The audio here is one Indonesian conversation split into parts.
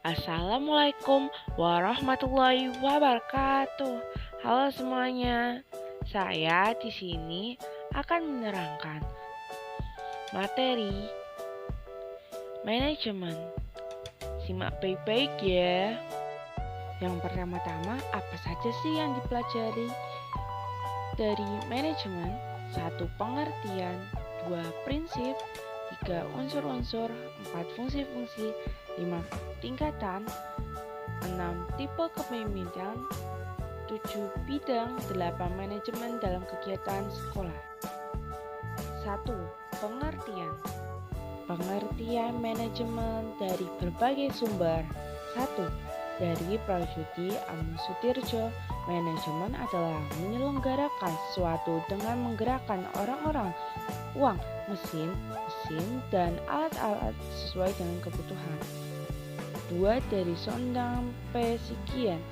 Assalamualaikum warahmatullahi wabarakatuh. Halo semuanya. Saya di sini akan menerangkan materi manajemen. Simak baik-baik ya. Yang pertama-tama, apa saja sih yang dipelajari dari manajemen? 1. Pengertian, 2. Prinsip, 3. Unsur-unsur, 4. Fungsi-fungsi, 5. Tingkatan, 6. Tipe kepemimpinan, 7. Bidang, 8. Manajemen dalam kegiatan sekolah. 1. Pengertian. Pengertian manajemen dari berbagai sumber. 1. Dari Prajuti Amusutirjo, manajemen adalah menyelenggarakan sesuatu dengan menggerakkan orang-orang, uang, mesin, dan alat-alat sesuai dengan kebutuhan. 2. Dari Sondang Pesikian,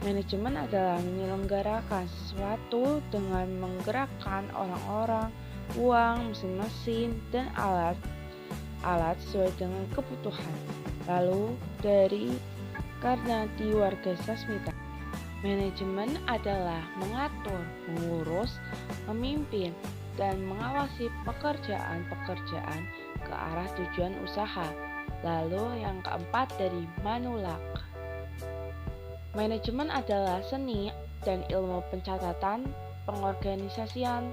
manajemen adalah menyelenggarakan sesuatu dengan menggerakkan orang-orang, uang, mesin-mesin, dan alat sesuai dengan kebutuhan. Lalu dari Karnati Warga Sasmita, manajemen adalah mengatur, mengurus, memimpin, dan mengawasi pekerjaan-pekerjaan ke arah tujuan usaha. Lalu yang keempat dari Manulak, manajemen adalah seni dan ilmu pencatatan, pengorganisasian,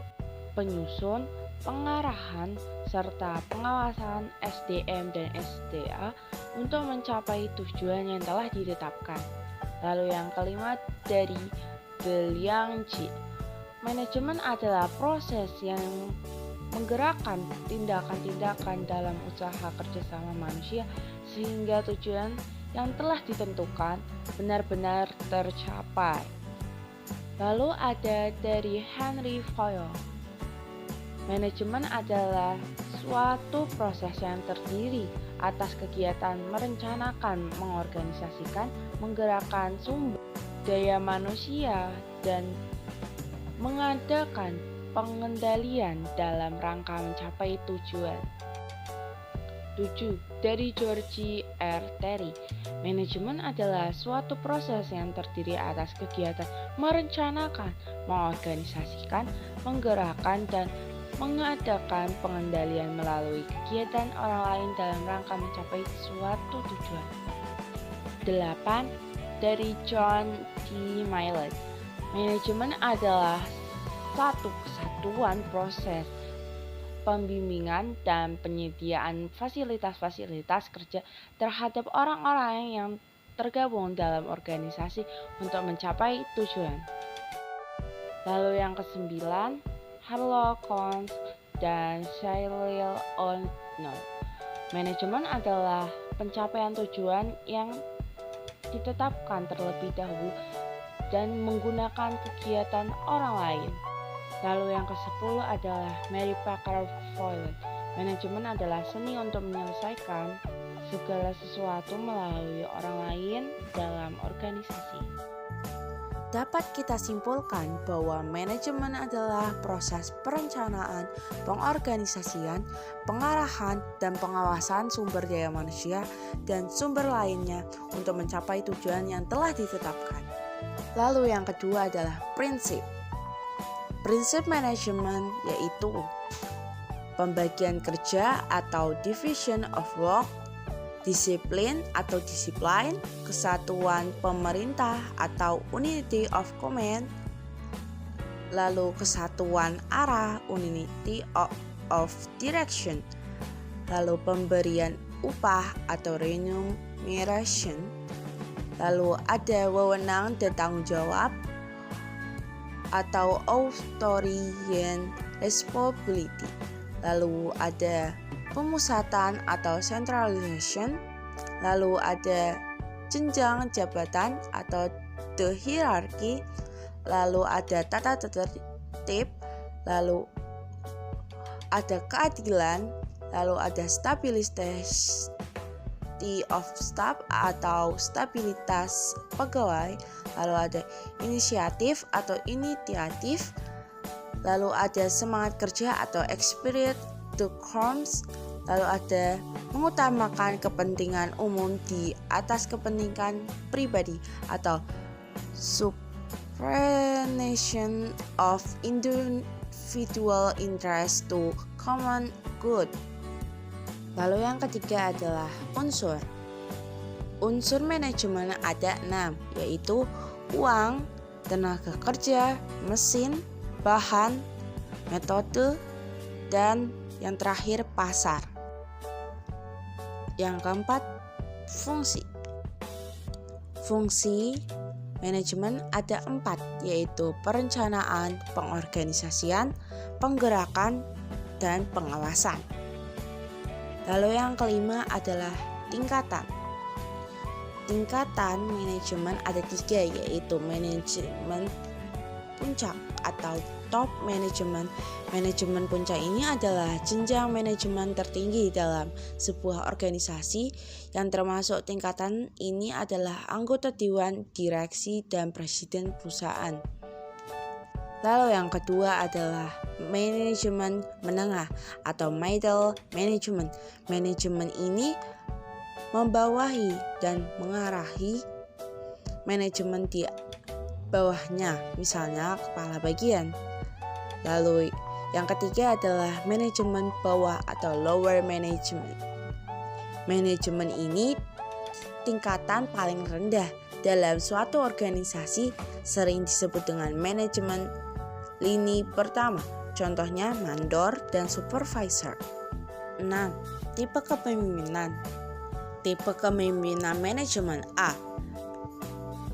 penyusun, pengarahan, serta pengawasan SDM dan SDA untuk mencapai tujuan yang telah ditetapkan. Lalu yang kelima dari Beliangji, manajemen adalah proses yang menggerakkan tindakan-tindakan dalam usaha kerjasama manusia sehingga tujuan yang telah ditentukan benar-benar tercapai. Lalu ada dari Henry Fayol, manajemen adalah suatu proses yang terdiri atas kegiatan merencanakan, mengorganisasikan, menggerakkan sumber daya manusia, dan mengadakan pengendalian dalam rangka mencapai tujuan. 7. Dari George R. Terry, manajemen adalah suatu proses yang terdiri atas kegiatan merencanakan, mengorganisasikan, menggerakkan, dan mengadakan pengendalian melalui kegiatan orang lain dalam rangka mencapai suatu tujuan. 8. Dari John D. Milet, manajemen adalah satu kesatuan proses pembimbingan dan penyediaan fasilitas-fasilitas kerja terhadap orang-orang yang tergabung dalam organisasi untuk mencapai tujuan. Lalu yang kesembilan, Harlow Kohns dan Shailil O'Neill, manajemen adalah pencapaian tujuan yang ditetapkan terlebih dahulu dan menggunakan kegiatan orang lain. Lalu yang ke-10 adalah Mary Parker Follett, manajemen adalah seni untuk menyelesaikan segala sesuatu melalui orang lain dalam organisasi. Dapat kita simpulkan bahwa manajemen adalah proses perencanaan, pengorganisasian, pengarahan, dan pengawasan sumber daya manusia dan sumber lainnya untuk mencapai tujuan yang telah ditetapkan. Lalu yang kedua adalah prinsip. Prinsip manajemen yaitu pembagian kerja atau division of work, disiplin atau disiplin, kesatuan pemerintah atau unity of command, lalu kesatuan arah, unity of direction, lalu pemberian upah atau remuneration, lalu ada wewenang dan tanggung jawab atau authority and responsibility, lalu ada pemusatan atau centralization, lalu ada jenjang jabatan atau the hierarchy, lalu ada tata tertib, lalu ada keadilan, lalu ada stabilitas of staff atau stabilitas pegawai, lalu ada inisiatif atau initiative, lalu ada semangat kerja atau spirit to comes, lalu ada mengutamakan kepentingan umum di atas kepentingan pribadi atau subordination of individual interest to common good. Lalu yang ketiga adalah unsur. Unsur manajemen ada 6, yaitu uang, tenaga kerja, mesin, bahan, metode, dan yang terakhir pasar. Yang keempat, fungsi. Fungsi manajemen ada 4, yaitu perencanaan, pengorganisasian, penggerakan, dan pengawasan. Lalu yang kelima adalah tingkatan. Tingkatan manajemen ada 3, yaitu manajemen puncak atau top management. Manajemen puncak ini adalah jenjang manajemen tertinggi dalam sebuah organisasi, yang termasuk tingkatan ini adalah anggota dewan, direksi, dan presiden perusahaan. Lalu yang kedua adalah manajemen menengah atau middle management. Manajemen ini membawahi dan mengarahi manajemen di bawahnya, misalnya kepala bagian. Lalu yang ketiga adalah manajemen bawah atau lower management. Manajemen ini tingkatan paling rendah dalam suatu organisasi, sering disebut dengan manajemen lini pertama, contohnya mandor dan supervisor. 6. Tipe kepemimpinan. Tipe kepemimpinan manajemen A.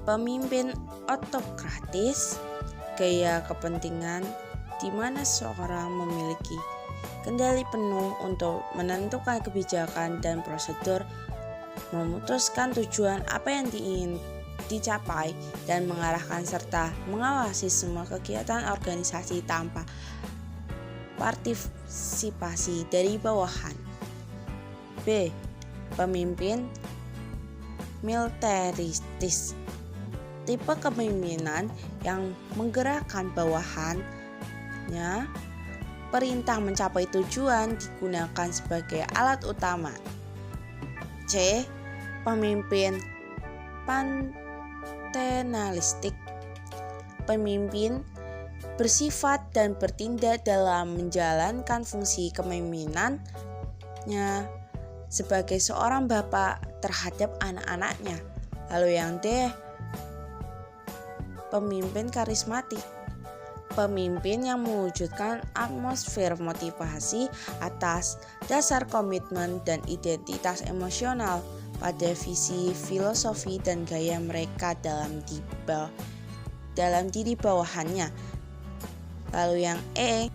Pemimpin otokratis, gaya kepentingan di mana seorang memiliki kendali penuh untuk menentukan kebijakan dan prosedur, memutuskan tujuan apa yang ingin dicapai, dan mengarahkan serta mengawasi semua kegiatan organisasi tanpa partisipasi dari bawahan. B. Pemimpin militeristis. Tipe kepemimpinan yang menggerakkan bawahannya, perintah mencapai tujuan digunakan sebagai alat utama. C. Pemimpin paternalistik. Pemimpin bersifat dan bertindak dalam menjalankan fungsi kepemimpinannya sebagai seorang bapak terhadap anak-anaknya. Lalu yang D. Pemimpin karismatik. Pemimpin yang mewujudkan atmosfer motivasi atas dasar komitmen dan identitas emosional pada visi, filosofi, dan gaya mereka dalam diri bawahannya. Lalu yang E.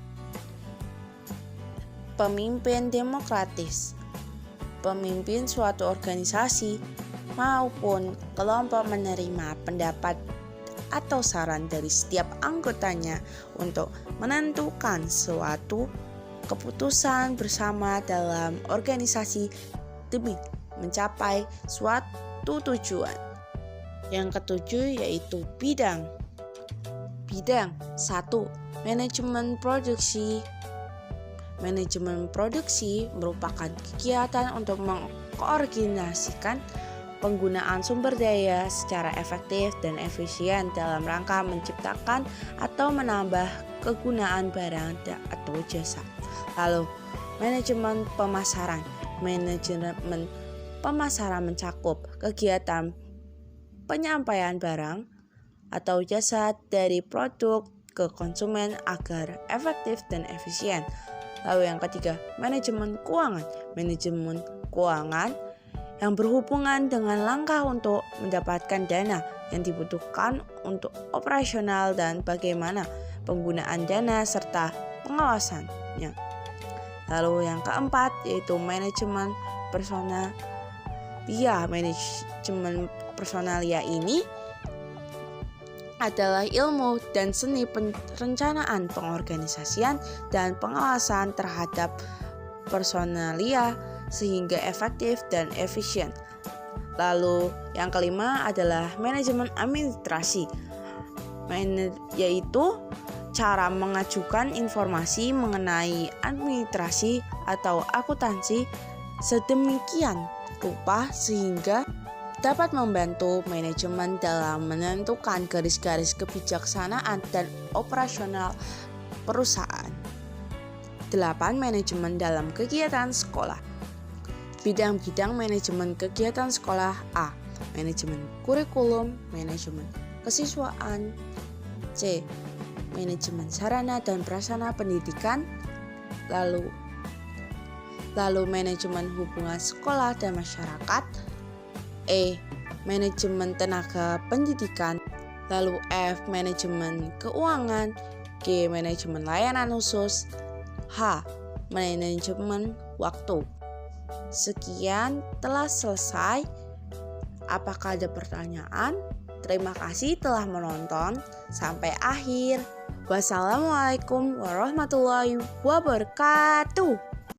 Pemimpin demokratis. Pemimpin suatu organisasi maupun kelompok menerima pendapat atau saran dari setiap anggotanya untuk menentukan suatu keputusan bersama dalam organisasi demi mencapai suatu tujuan. Yang ketujuh yaitu bidang. Bidang 1. Manajemen produksi. Manajemen produksi merupakan kegiatan untuk mengkoordinasikan penggunaan sumber daya secara efektif dan efisien dalam rangka menciptakan atau menambah kegunaan barang atau jasa. Lalu, manajemen pemasaran. Manajemen pemasaran mencakup kegiatan penyampaian barang atau jasa dari produk ke konsumen agar efektif dan efisien. Lalu yang ketiga, manajemen keuangan. Manajemen keuangan yang berhubungan dengan langkah untuk mendapatkan dana yang dibutuhkan untuk operasional dan bagaimana penggunaan dana serta pengawasannya. Lalu yang keempat yaitu manajemen personalia. Manajemen personalia ini adalah ilmu dan seni perencanaan, pengorganisasian, dan pengawasan terhadap personalia sehingga efektif dan efisien. Lalu yang kelima adalah manajemen administrasi, yaitu cara mengajukan informasi mengenai administrasi atau akuntansi sedemikian rupa sehingga dapat membantu manajemen dalam menentukan garis-garis kebijaksanaan dan operasional perusahaan. 8. Manajemen dalam kegiatan sekolah. Bidang-bidang manajemen kegiatan sekolah: A. Manajemen kurikulum, manajemen kesiswaan. C. Manajemen sarana dan prasarana pendidikan. Lalu manajemen hubungan sekolah dan masyarakat. E. Manajemen tenaga pendidikan. Lalu F. Manajemen keuangan. G. Manajemen layanan khusus. H. Manajemen waktu. Sekian telah selesai. Apakah ada pertanyaan? Terima kasih telah menonton sampai akhir. Wassalamualaikum warahmatullahi wabarakatuh.